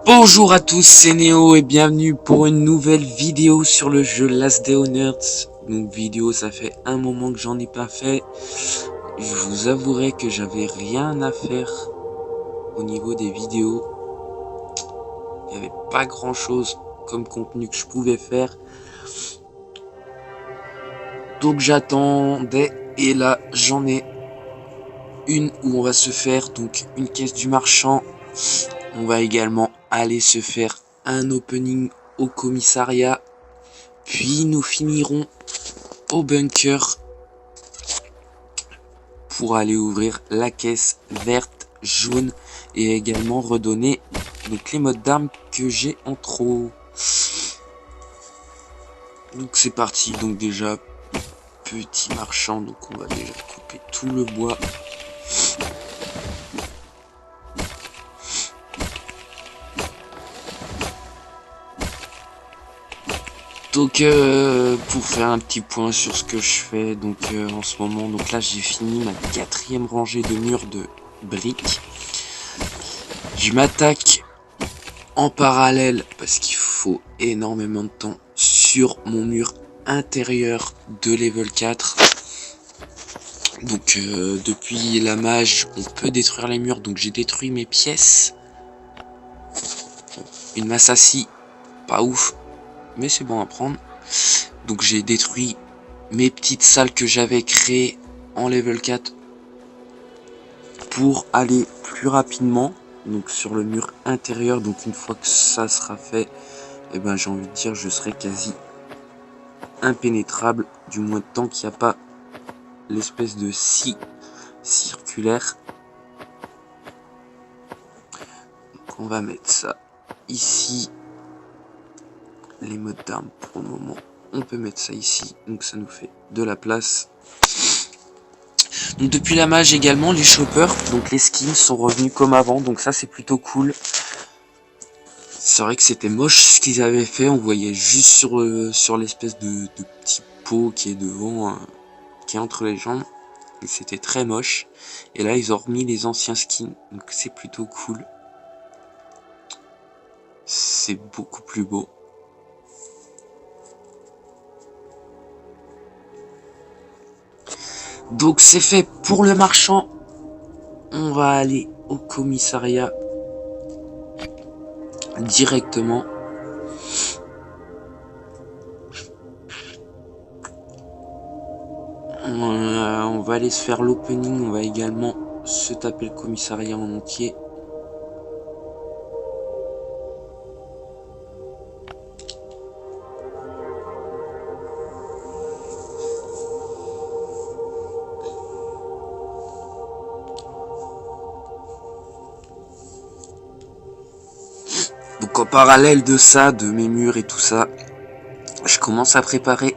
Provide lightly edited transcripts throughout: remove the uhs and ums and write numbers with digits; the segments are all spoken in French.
Bonjour à tous, c'est Néo et bienvenue pour une nouvelle vidéo sur le jeu Last Day on Earth. Donc vidéo, ça fait un moment que j'en ai pas fait. Je vous avouerai que j'avais rien à faire au niveau des vidéos. Il n'y avait pas grand chose comme contenu que je pouvais faire. Donc j'attendais et là j'en ai une où on va se faire donc une caisse du marchand. On va également aller se faire un opening au commissariat. Puis nous finirons au bunker pour aller ouvrir la caisse verte, jaune et également redonner donc les modes d'armes que j'ai en trop. Donc c'est parti. Donc déjà petit marchand, donc on va déjà couper tout le bois. Donc pour faire un petit point sur ce que je fais donc en ce moment, donc là j'ai fini ma 4e rangée de murs de briques. Je m'attaque en parallèle parce qu'il faut énormément de temps sur mon mur intérieur de level 4. Donc depuis la mage on peut détruire les murs, donc j'ai détruit mes pièces. Une massassie pas ouf, mais c'est bon à prendre. Donc j'ai détruit mes petites salles que j'avais créées en level 4 pour aller plus rapidement donc sur le mur intérieur. Donc une fois que ça sera fait, et ben j'ai envie de dire je serai quasi impénétrable, du moins tant qu'il n'y a pas l'espèce de scie circulaire. Donc on va mettre ça ici. Les modes d'armes pour le moment on peut mettre ça ici, donc ça nous fait de la place. Donc depuis la mage également les choppers, donc les skins sont revenus comme avant, donc ça c'est plutôt cool. C'est vrai que c'était moche ce qu'ils avaient fait, on voyait juste sur l'espèce de petit pot qui est devant, qui est entre les jambes, et c'était très moche. Et là ils ont remis les anciens skins, donc c'est plutôt cool, c'est beaucoup plus beau. Donc c'est fait pour le marchand. On va aller au commissariat directement. On va aller se faire l'opening. On va également se taper le commissariat en entier. Donc en parallèle de ça, de mes murs et tout ça, je commence à préparer,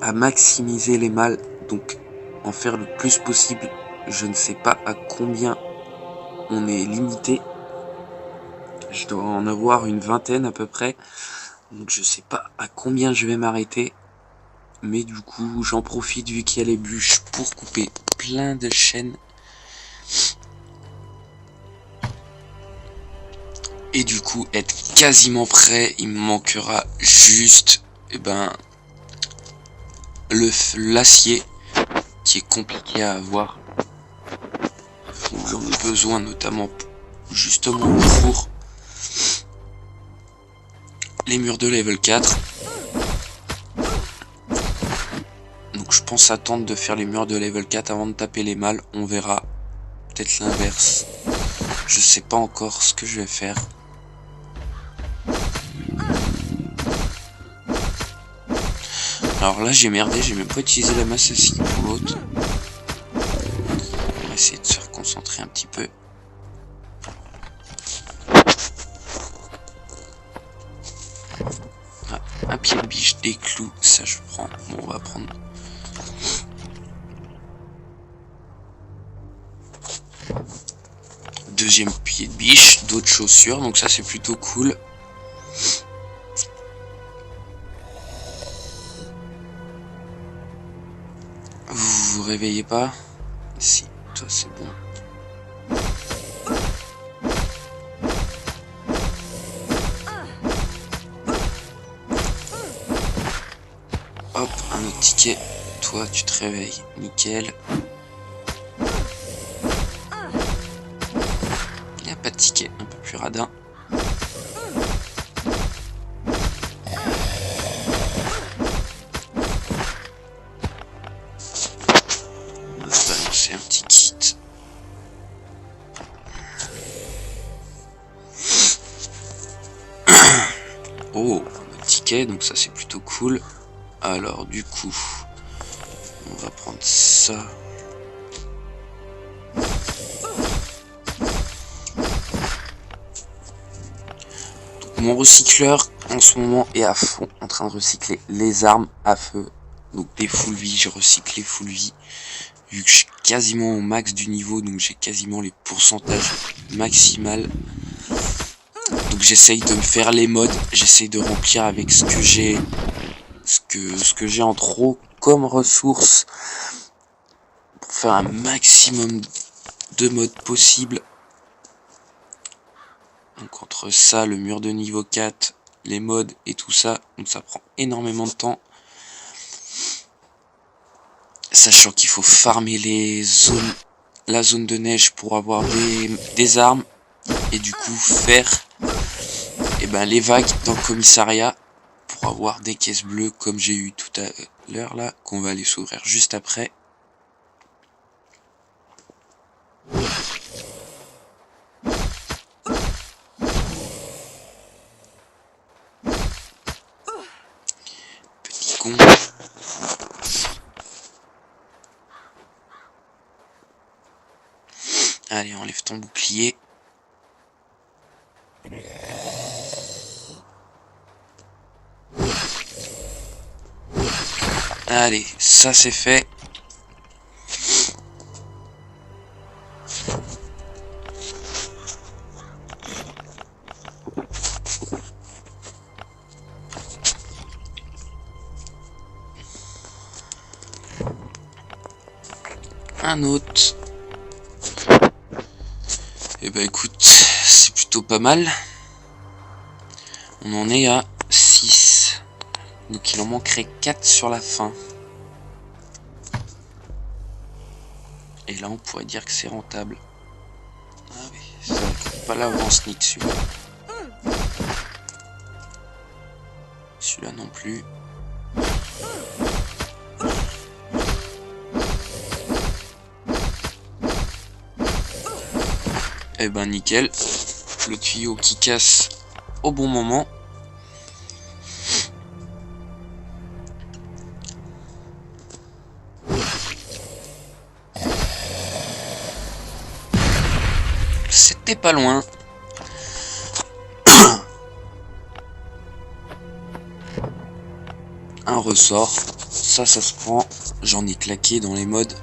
à maximiser les mâles, donc en faire le plus possible. Je ne sais pas à combien on est limité. Je dois en avoir une vingtaine à peu près, donc je sais pas à combien je vais m'arrêter. Mais du coup j'en profite vu qu'il y a les bûches pour couper plein de chaînes. Et du coup être quasiment prêt. Il me manquera juste l'acier qui est compliqué à avoir. J'en ai besoin notamment justement pour les murs de level 4. Donc je pense attendre de faire les murs de level 4 avant de taper les mâles. On verra. Peut-être l'inverse. Je sais pas encore ce que je vais faire. Alors là j'ai merdé, j'ai même pas utilisé la massassie pour l'autre. On va essayer de se reconcentrer un petit peu. Ah, un pied de biche, des clous, ça je prends. Bon, on va prendre. Deuxième pied de biche, d'autres chaussures, donc ça c'est plutôt cool. Vous vous réveillez pas? Si, toi c'est bon. ticket. Toi, tu te réveilles. Nickel. Il n'y a pas de ticket. Un peu plus radin. On va balancer un petit kit. Oh, un ticket, donc ça c'est plutôt cool. Alors du coup, on va prendre ça. Donc, mon recycleur en ce moment est à fond en train de recycler les armes à feu. Donc des full vie, je recycle les full vie. Vu que je suis quasiment au max du niveau, donc j'ai quasiment les pourcentages maximales. Donc j'essaye de me faire les mods, j'essaye de remplir avec ce que j'ai, ce que j'ai en trop comme ressources pour faire un maximum de mods possible. Donc entre ça, le mur de niveau 4, les mods et tout ça, donc ça prend énormément de temps. Sachant qu'il faut farmer les zones, la zone de neige pour avoir des armes et du coup faire les vagues dans le commissariat pour avoir des caisses bleues comme j'ai eu tout à l'heure là, qu'on va aller s'ouvrir juste après. Petit con. Allez, enlève ton bouclier. Allez, ça c'est fait. Un autre. Et bah écoute, c'est plutôt pas mal. On en est à 6. Donc il en manquerait 4 sur la fin. Et là on pourrait dire que c'est rentable. Ah oui, ça va pas l'avoir en sneak celui-là. Celui-là non plus. Et ben nickel. Le tuyau qui casse au bon moment. C'était pas loin. Un ressort. Ça se prend. J'en ai claqué dans les modes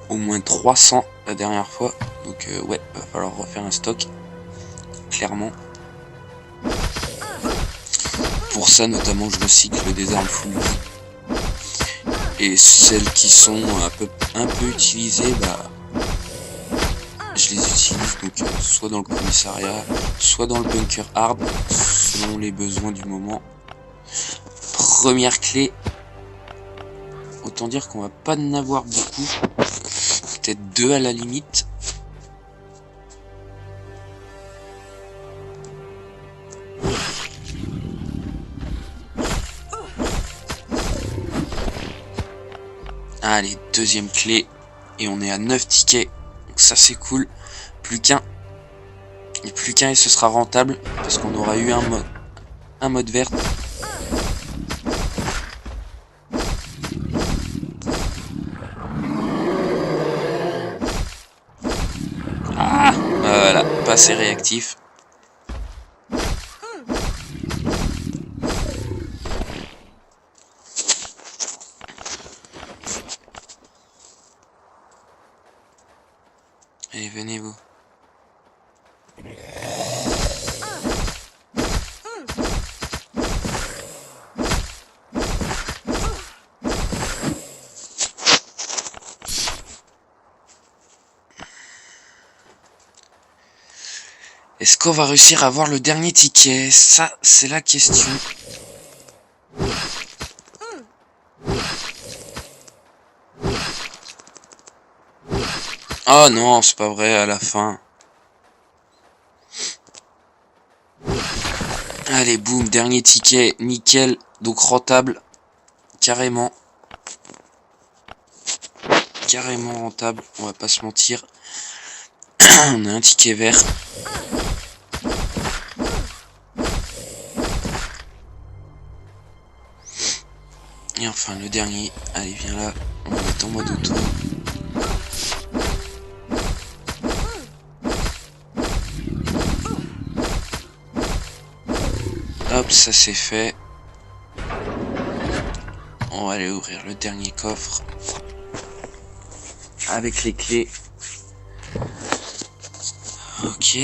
au moins 300 la dernière fois. Donc ouais, va falloir refaire un stock. Clairement. Pour ça notamment je recycle des armes full vie. Et celles qui sont un peu utilisées, je les utilise donc soit dans le commissariat, soit dans le bunker hard, selon les besoins du moment. Première clé. Autant dire qu'on va pas en avoir beaucoup. Peut-être 2 à la limite. Allez, deuxième clé. Et on est à 9 tickets. Donc ça c'est cool. Plus qu'un. Et plus qu'un et ce sera rentable. Parce qu'on aura eu un mode vert. Ah, voilà, pas assez réactif. Allez, venez-vous. Est-ce qu'on va réussir à avoir le dernier ticket? Ça, c'est la question. Oh non, c'est pas vrai, à la fin. Allez, boum, dernier ticket, nickel, donc rentable, carrément. Carrément rentable, on va pas se mentir. On a un ticket vert. Et enfin le dernier, allez viens là, on va mettre en mode auto. Hop, ça c'est fait. On va aller ouvrir le dernier coffre. Avec les clés. Ok.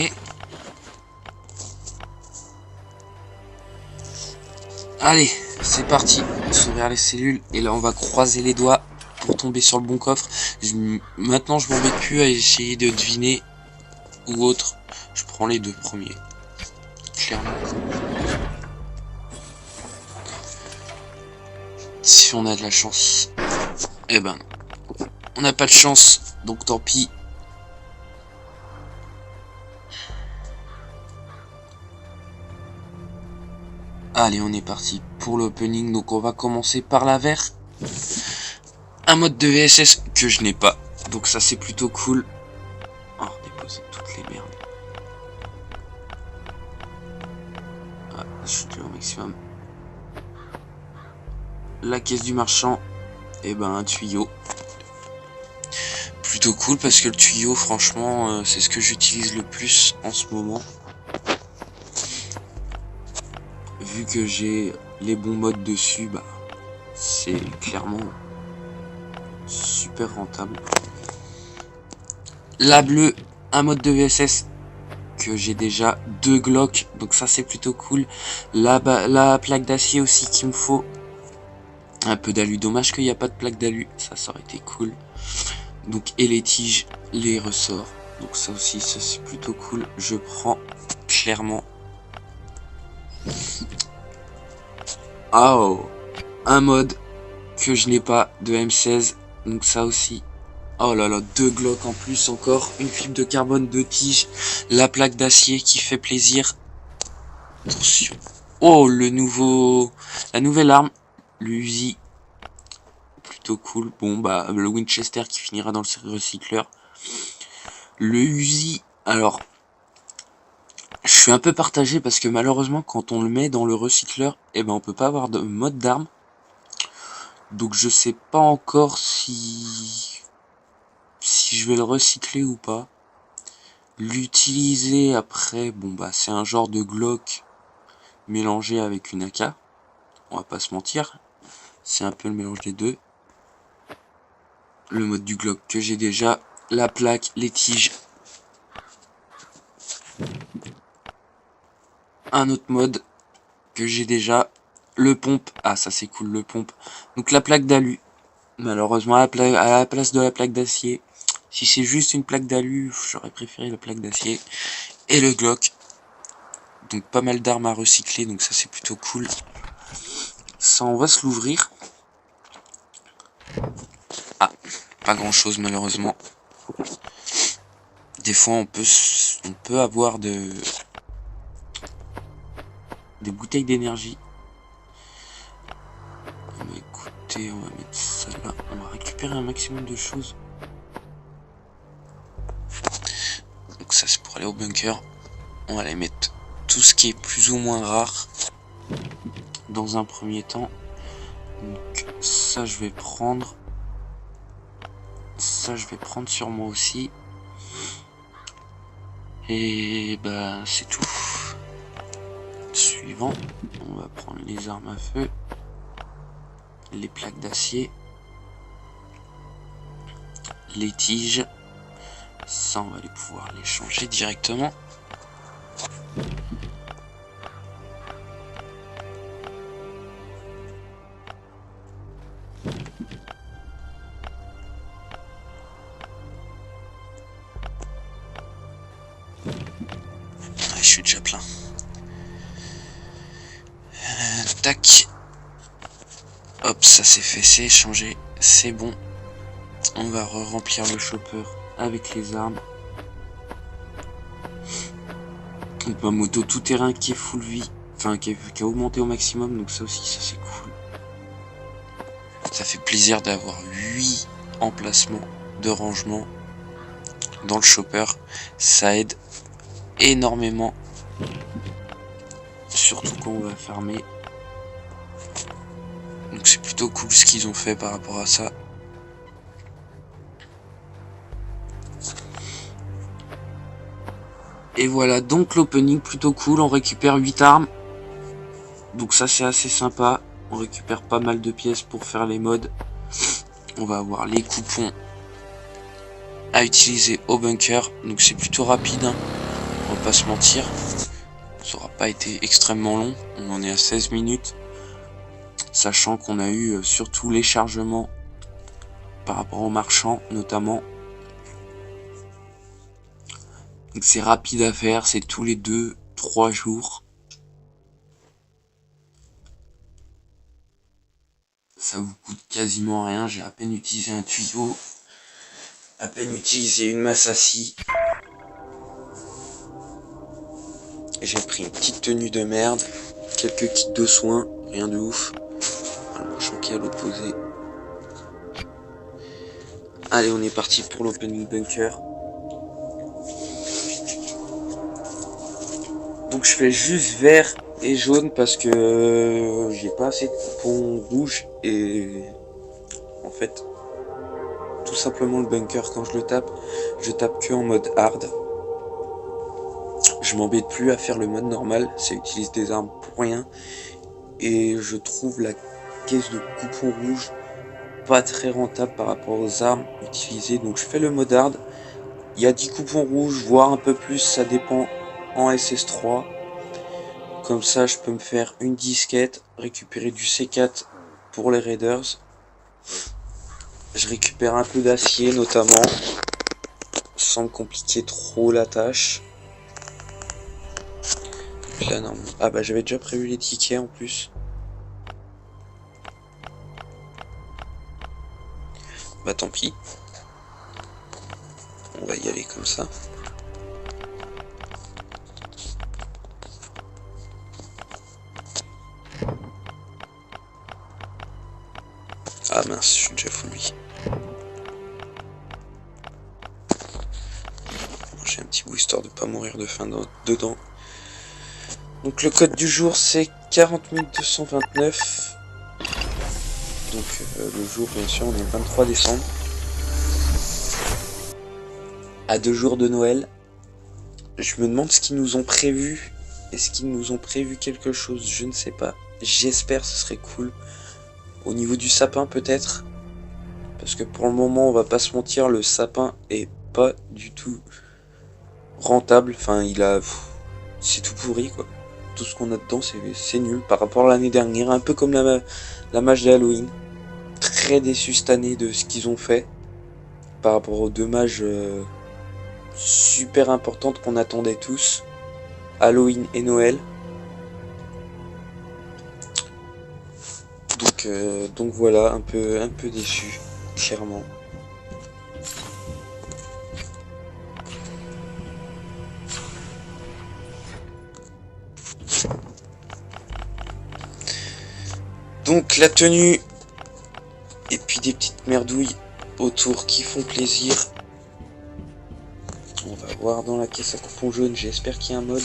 Allez, c'est parti. On s'ouvre les cellules. Et là, on va croiser les doigts pour tomber sur le bon coffre. Maintenant, je m'embête plus à essayer de deviner ou autre. Je prends les deux premiers. Clairement. Si on a de la chance. Eh ben, on n'a pas de chance. Donc, tant pis. Allez, on est parti pour l'opening. Donc, on va commencer par la vert. Un mode de VSS que je n'ai pas. Donc, ça, c'est plutôt cool. Oh, déposer toutes les merdes. Ah, je suis déjà au maximum. La caisse du marchand. Et ben, un tuyau. Plutôt cool parce que le tuyau, franchement, c'est ce que j'utilise le plus en ce moment. Vu que j'ai les bons modes dessus, bah c'est clairement super rentable. La bleue, un mode de VSS que j'ai déjà, 2 Glock, donc ça c'est plutôt cool. La plaque d'acier aussi qu'il me faut. Un peu d'alu, dommage qu'il n'y a pas de plaque d'alu, ça aurait été cool. Donc et les tiges, les ressorts, donc ça aussi, ça c'est plutôt cool. Je prends clairement. Oh, un mode que je n'ai pas de M16, donc ça aussi. Oh là là, 2 Glock en plus encore, une fibre de carbone, 2 tiges, la plaque d'acier qui fait plaisir. Attention. Oh, la nouvelle arme, l'Uzi, plutôt cool. Bon bah le Winchester qui finira dans le recycleur. Le Uzi, alors je suis un peu partagé parce que malheureusement quand on le met dans le recycleur, eh ben on peut pas avoir de mode d'arme. Donc je sais pas encore si je vais le recycler ou pas. L'utiliser après, bon bah c'est un genre de Glock mélangé avec une AK. On va pas se mentir. C'est un peu le mélange des deux. Le mode du Glock que j'ai déjà. La plaque, les tiges. Un autre mode que j'ai déjà. Le pompe. Ah ça c'est cool le pompe. Donc la plaque d'alu. Malheureusement à la place de la plaque d'acier. Si c'est juste une plaque d'alu, j'aurais préféré la plaque d'acier. Et le Glock. Donc pas mal d'armes à recycler, donc ça c'est plutôt cool. Ça on va se l'ouvrir. Ah, pas grand chose malheureusement. Des fois on peut avoir des bouteilles d'énergie. Écoutez, on va mettre ça là. On va récupérer un maximum de choses. Donc ça c'est pour aller au bunker. On va aller mettre tout ce qui est plus ou moins rare dans un premier temps. Donc ça je vais prendre. Ça je vais prendre sur moi aussi. Et bah c'est tout. Suivant, on va prendre les armes à feu, les plaques d'acier, les tiges. Ça on va pouvoir les changer directement. Je suis déjà plein. Tac. Hop, ça c'est fait, c'est changé, c'est bon. On va remplir le chopper avec les armes. Donc ma moto tout terrain qui est full vie, enfin qui a augmenté au maximum, donc ça aussi ça c'est cool. Ça fait plaisir d'avoir 8 emplacements de rangement dans le chopper, ça aide énormément, surtout quand on va fermer. Donc c'est plutôt cool ce qu'ils ont fait par rapport à ça. Et voilà, donc l'opening plutôt cool, on récupère 8 armes. Donc ça c'est assez sympa, on récupère pas mal de pièces pour faire les mods. On va avoir les coupons à utiliser au bunker, donc c'est plutôt rapide, hein. On va pas se mentir. Ça aura pas été extrêmement long, on en est à 16 minutes. Sachant qu'on a eu surtout les chargements par rapport aux marchands notamment. Donc c'est rapide à faire, c'est tous les 2-3 jours. Ça vous coûte quasiment rien, j'ai à peine utilisé un tuyau, à peine utilisé une masse à scie. J'ai pris une petite tenue de merde, quelques kits de soins, rien de ouf. Le marchand qui est à l'opposé. Allez, on est parti pour l'opening bunker. Donc je fais juste vert et jaune parce que j'ai pas assez de coupons rouges et en fait tout simplement le bunker quand je tape que en mode hard. Je m'embête plus à faire le mode normal, ça utilise des armes pour rien et je trouve la caisse de coupons rouges pas très rentable par rapport aux armes utilisées, donc je fais le mode hard. Il y a 10 coupons rouges, voire un peu plus, ça dépend en SS3. Comme ça, je peux me faire une disquette, récupérer du C4 pour les raiders. Je récupère un peu d'acier notamment, sans me compliquer trop la tâche. Là, non. Ah bah j'avais déjà prévu les tickets en plus. Bah tant pis. On va y aller comme ça. Ah mince, je suis déjà full vie. J'ai un petit bout histoire de pas mourir de faim dedans. Donc le code du jour c'est 40 229. Donc le jour bien sûr on est le 23 décembre. À 2 jours de Noël. Je me demande ce qu'ils nous ont prévu. Est-ce qu'ils nous ont prévu quelque chose? Je ne sais pas. J'espère, ce serait cool. Au niveau du sapin peut-être. Parce que pour le moment on va pas se mentir, le sapin est pas du tout rentable. Enfin c'est tout pourri quoi. Tout ce qu'on a dedans c'est nul par rapport à l'année dernière. Un peu comme la mage de Halloween. Très déçu cette année de ce qu'ils ont fait. Par rapport aux 2 mages super importantes qu'on attendait tous. Halloween et Noël. Donc voilà, un peu déçu, clairement. Donc la tenue et puis des petites merdouilles autour qui font plaisir. On va voir dans la caisse à coupons jaune, j'espère qu'il y a un mode.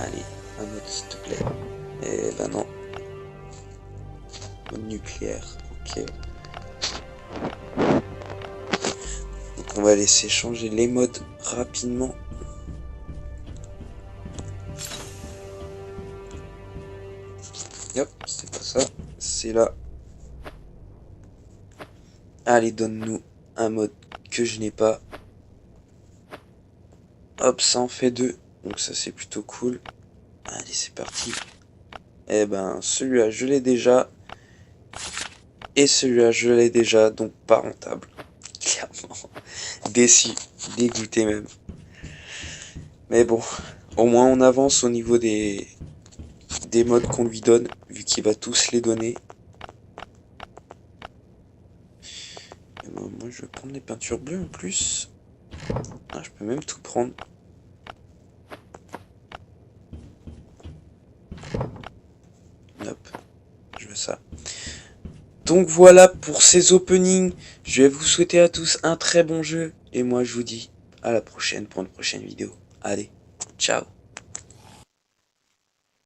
Allez, un mode s'il te plaît. Eh ben non. Mode nucléaire, ok. Donc on va laisser changer les modes rapidement. Hop, c'est pas ça, c'est là. Allez, donne-nous un mode que je n'ai pas. Hop, ça en fait 2. Donc ça c'est plutôt cool. Allez, c'est parti. Eh ben, celui-là je l'ai déjà. Et celui-là je l'ai déjà, donc pas rentable. Clairement. Déçu, dégoûté même. Mais bon, au moins on avance au niveau des modes qu'on lui donne, vu qu'il va tous les donner. Et moi, je vais prendre les peintures bleues en plus. Ah, je peux même tout prendre. Hop, je veux ça. Donc voilà pour ces openings. Je vais vous souhaiter à tous un très bon jeu. Et moi, je vous dis à la prochaine pour une prochaine vidéo. Allez, ciao.